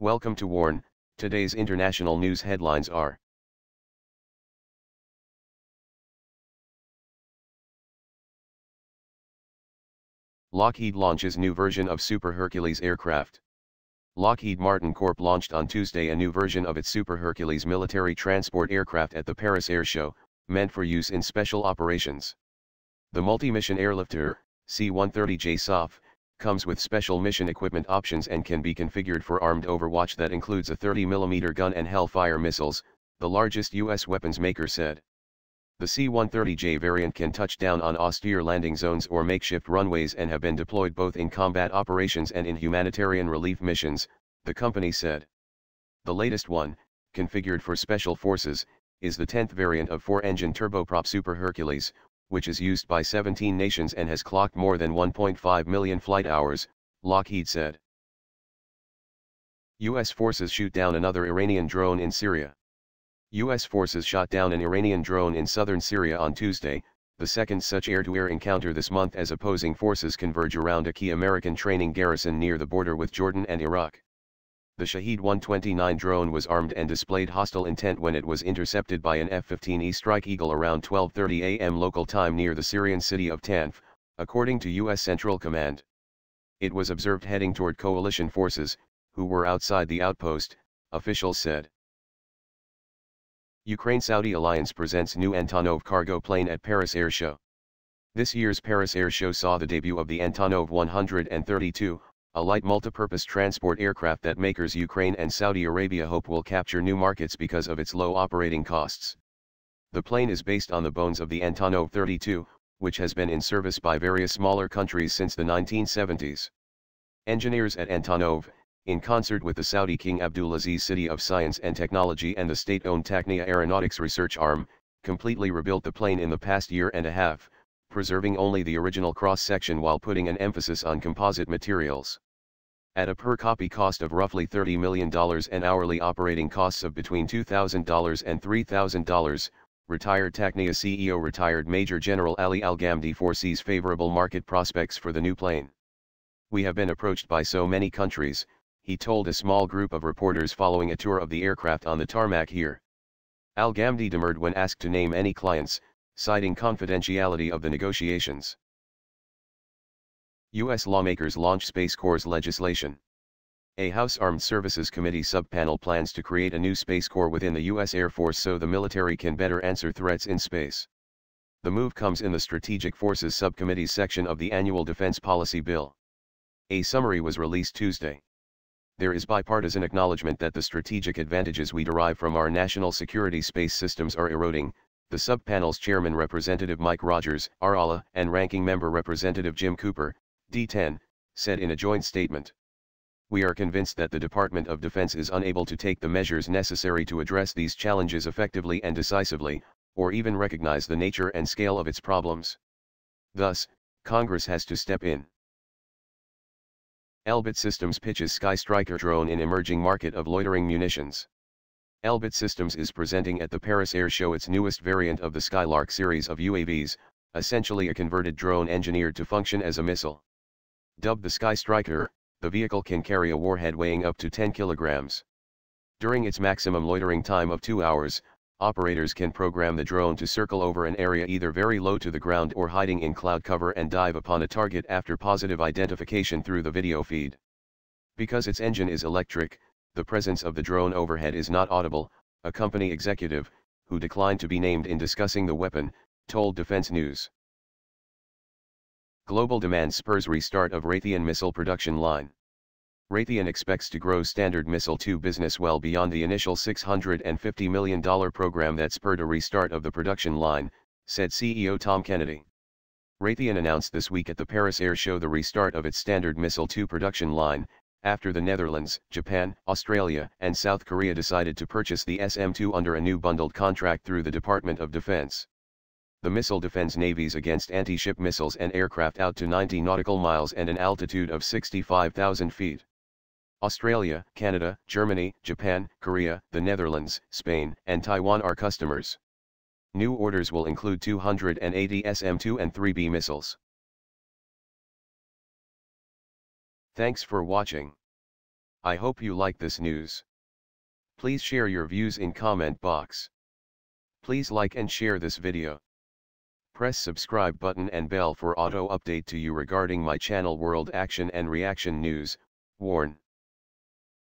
Welcome to WARN. Today's international news headlines are: Lockheed launches new version of Super Hercules aircraft. Lockheed Martin Corp launched on Tuesday a new version of its Super Hercules military transport aircraft at the Paris Air Show, meant for use in special operations. The multi-mission airlifter, C-130J SOF, comes with special mission equipment options and can be configured for armed overwatch that includes a 30mm gun and Hellfire missiles, the largest U.S. weapons maker said. The C-130J variant can touch down on austere landing zones or makeshift runways and have been deployed both in combat operations and in humanitarian relief missions, the company said. The latest one, configured for special forces, is the 10th variant of 4-engine turboprop Super Hercules, which is used by 17 nations and has clocked more than 1.5 million flight hours, Lockheed said. U.S. forces shoot down another Iranian drone in Syria. U.S. forces shot down an Iranian drone in southern Syria on Tuesday, the second such air-to-air encounter this month as opposing forces converge around a key American training garrison near the border with Jordan and Iraq. The Shahed 129 drone was armed and displayed hostile intent when it was intercepted by an F-15E Strike Eagle around 12:30 a.m. local time near the Syrian city of Tanf, according to U.S. Central Command. It was observed heading toward coalition forces, who were outside the outpost, officials said. Ukraine-Saudi alliance presents new Antonov cargo plane at Paris Air Show. This year's Paris Air Show saw the debut of the Antonov 132, a light multipurpose transport aircraft that makers Ukraine and Saudi Arabia hope will capture new markets because of its low operating costs. The plane is based on the bones of the Antonov 32, which has been in service by various smaller countries since the 1970s. Engineers at Antonov, in concert with the Saudi King Abdulaziz City of Science and Technology and the state-owned Technia Aeronautics research arm, completely rebuilt the plane in the past year and a half, preserving only the original cross-section while putting an emphasis on composite materials. At a per-copy cost of roughly $30 million and hourly operating costs of between $2,000 and $3,000, retired Technia CEO retired Major General Ali Al-Ghamdi foresees favorable market prospects for the new plane. "We have been approached by so many countries," he told a small group of reporters following a tour of the aircraft on the tarmac here. Al-Ghamdi demurred when asked to name any clients, citing confidentiality of the negotiations. U.S. lawmakers launch Space Corps legislation. A House Armed Services Committee subpanel plans to create a new Space Corps within the U.S. Air Force so the military can better answer threats in space. The move comes in the Strategic Forces Subcommittee's section of the annual Defense Policy Bill. A summary was released Tuesday. There is bipartisan acknowledgement that the strategic advantages we derive from our national security space systems are eroding, the subpanel's chairman Representative Mike Rogers, RALA, and ranking member Representative Jim Cooper, D10, said in a joint statement. "We are convinced that the Department of Defense is unable to take the measures necessary to address these challenges effectively and decisively, or even recognize the nature and scale of its problems. Thus, Congress has to step in." Elbit Systems pitches Skystriker drone in emerging market of loitering munitions. Elbit Systems is presenting at the Paris Air Show its newest variant of the Skylark series of UAVs, essentially a converted drone engineered to function as a missile. Dubbed the Skystriker, the vehicle can carry a warhead weighing up to 10 kilograms. During its maximum loitering time of 2 hours, operators can program the drone to circle over an area either very low to the ground or hiding in cloud cover and dive upon a target after positive identification through the video feed. Because its engine is electric, the presence of the drone overhead is not audible, a company executive, who declined to be named in discussing the weapon, told Defense News. Global demand spurs restart of Raytheon missile production line. Raytheon expects to grow Standard Missile 2 business well beyond the initial $650 million program that spurred a restart of the production line, said CEO Tom Kennedy. Raytheon announced this week at the Paris Air Show the restart of its Standard Missile 2 production line, after the Netherlands, Japan, Australia, and South Korea decided to purchase the SM-2 under a new bundled contract through the Department of Defense. The missile defends navies against anti-ship missiles and aircraft out to 90 nautical miles and an altitude of 65,000 feet. Australia, Canada, Germany, Japan, Korea, the Netherlands, Spain, and Taiwan are customers. New orders will include 280 SM-2 and 3B missiles. Thanks for watching. I hope you like this news. Please share your views in comment box. Please like and share this video. Press subscribe button and bell for auto update to you regarding my channel world action and reaction news. Warn.